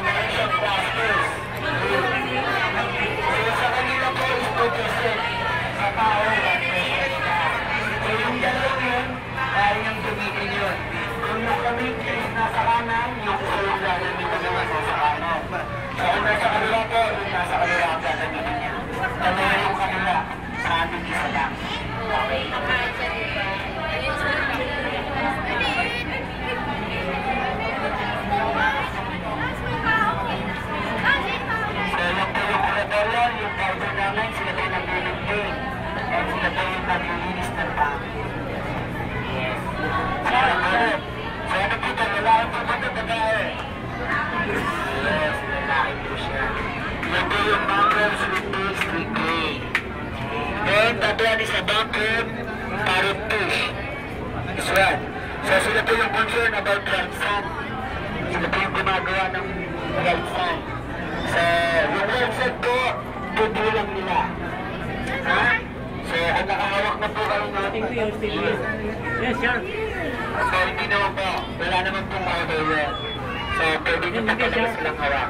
meron siyang practice. So, sa kanila po is 2% sa tao at present ka. So, yung dalawang yun, kaya niyang gamitin yun. Kung yung kaming is nasa kanan, yung isa yung gagamitin naman nasa kanan. So, kung nasa kanila po, yung nasa kanila ang gagamitin niya. Kaya yung kanila, sa ating isa lang. Okay? Yung driver namin, sila po nag-maintain. And sila po yung nag-release ng pangin. Yes. So, ano po ito? Lalaki po ba ito babae? Yes, lalaki po siya. Yan po yung bunker with base with gray. Then, tatlo sa bunker, parrot push. This one. So, sila po yung concern about right sun. Sila po yung gumagawa ng right sun. So, yung right side po, tubulang nila. Ha? So, kung nakahawak na po kayo natin. Yes, sir. So, hindi naman po. Wala naman pong order yun. So, pwede nyo na talaga silang hawak.